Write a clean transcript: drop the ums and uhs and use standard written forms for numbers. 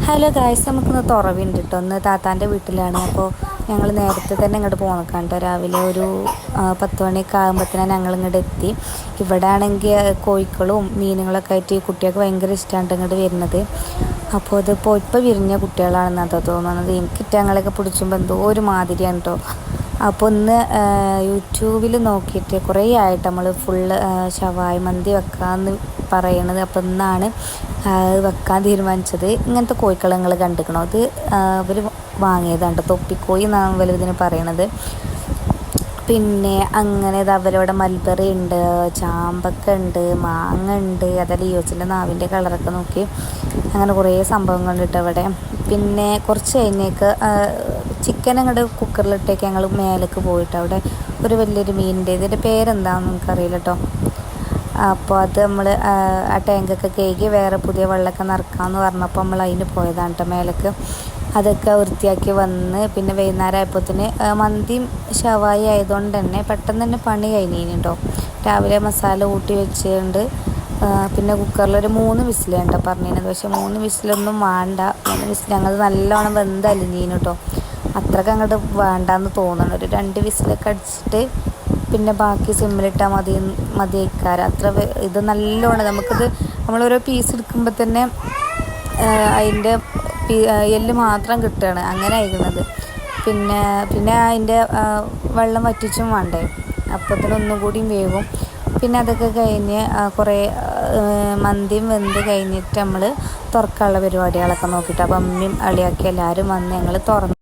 Hello guys, നമുക്കിന്ന് തുറവുണ്ട് കേട്ടോ. ഒന്ന് താത്താൻ്റെ വീട്ടിലാണ്. അപ്പോൾ ഞങ്ങൾ നേരത്തെ തന്നെ ഇങ്ങോട്ട് പോകണം കേട്ടോ. രാവിലെ ഒരു 10 മണിയൊക്കെ ആകുമ്പോഴത്തേനാണ് ഞങ്ങൾ ഇങ്ങോട്ട് എത്തി. ഇവിടെ ആണെങ്കിൽ കോഴിക്കളും മീനുകളൊക്കെ ആയിട്ട് കുട്ടികൾക്ക് ഭയങ്കര ഇഷ്ടമാണ് ഇങ്ങോട്ട് വരുന്നത്. അപ്പോൾ ഇതിപ്പോൾ ഇപ്പോൾ വിരിഞ്ഞ കുട്ടികളാണെന്നാണ് തോന്നുന്നത്. എനിക്ക് ഞങ്ങളൊക്കെ പിടിച്ചുമ്പോൾ എന്തോ ഒരു മാതിരിയാണ് കേട്ടോ. അപ്പോൾ ഒന്ന് യൂട്യൂബിൽ നോക്കിയിട്ട് കുറേ ആയിട്ട് നമ്മൾ ഫുള്ള് ഷവായ മന്തി വെക്കാമെന്ന് പറയണത്. അപ്പോൾ ഇന്നാണ് വെക്കാൻ തീരുമാനിച്ചത്. ഇങ്ങനത്തെ കോഴിക്കളെ നിങ്ങൾ കണ്ടിരിക്കണോ? അത് അവർ വാങ്ങിയതാണ്, തൊപ്പിക്കോഴി എന്നാണ് വലുതിന് പറയണത്. പിന്നെ അങ്ങനെ ഇത് അവരവിടെ മൽബറി ഉണ്ട്, ചാമ്പക്ക ഉണ്ട്, മാങ്ങ ഉണ്ട്. അതല്ല ലിയോസിൻ്റെ നാവിൻ്റെ കളറൊക്കെ നോക്കി അങ്ങനെ കുറേ സംഭവങ്ങളുണ്ട് അവിടെ. പിന്നെ കുറച്ച് കഴിഞ്ഞേക്ക് ചിക്കൻ അങ്ങോട്ട് കുക്കറിലിട്ടേക്ക് ഞങ്ങൾ മേലേക്ക് പോയിട്ട് അവിടെ ഒരു വലിയൊരു മീനിൻ്റെ, ഇതിൻ്റെ പേരെന്താണെന്ന് നമുക്കറിയില്ല കേട്ടോ. അപ്പോൾ അത് നമ്മൾ ആ ടാങ്കൊക്കെ കഴുകി വേറെ പുതിയ വെള്ളമൊക്കെ നിറക്കാമെന്ന് പറഞ്ഞപ്പോൾ നമ്മൾ അതിന് പോയതാണ് കേട്ടോ മേലേക്ക്. അതൊക്കെ വൃത്തിയാക്കി വന്ന് പിന്നെ വൈകുന്നേരം ആയപ്പോഴത്തേന് മന്തിയും ഷവായി ആയതുകൊണ്ട് തന്നെ പെട്ടെന്ന് തന്നെ പണി കഴിഞ്ഞു കേട്ടോ. രാവിലെ മസാല കൂട്ടി വെച്ചുകൊണ്ട് പിന്നെ കുക്കറിലൊരു 3 വിസിലാണ് കേട്ടോ പറഞ്ഞിരുന്നത്. പക്ഷേ 3 വിസിലൊന്നും വേണ്ട. 3 വിസിൽ ഞങ്ങൾ നല്ലോണം വെന്തലിഞ്ഞീന് കേട്ടോ. അത്രയ്ക്ക് അങ്ങോട്ട് വേണ്ടാന്ന് തോന്നണം. ഒരു 2 വിസിലൊക്കെ അടിച്ചിട്ട് പിന്നെ ബാക്കി സിമ്മിലിട്ടാൽ മതിയേക്കാറ്. അത്ര ഇത് നല്ലോണം നമുക്കിത് നമ്മളോരോ പീസ് എടുക്കുമ്പോൾ തന്നെ അതിൻ്റെ എല്ല് മാത്രം കിട്ടുകയാണ് അങ്ങനെ ആയിരിക്കുന്നത്. പിന്നെ അതിൻ്റെ വെള്ളം വറ്റിച്ചും വേണ്ടേ, അപ്പോഴത്തേനും ഒന്നും കൂടിയും വേവും. പിന്നെ അതൊക്കെ കഴിഞ്ഞ് കുറേ മന്തിയും വെന്ത് കഴിഞ്ഞിട്ട് നമ്മൾ തുറക്കാനുള്ള പരിപാടികളൊക്കെ നോക്കിയിട്ട് അപ്പം അമ്മയും അളിയാക്കി എല്ലാവരും വന്ന് ഞങ്ങൾ തുറന്നു.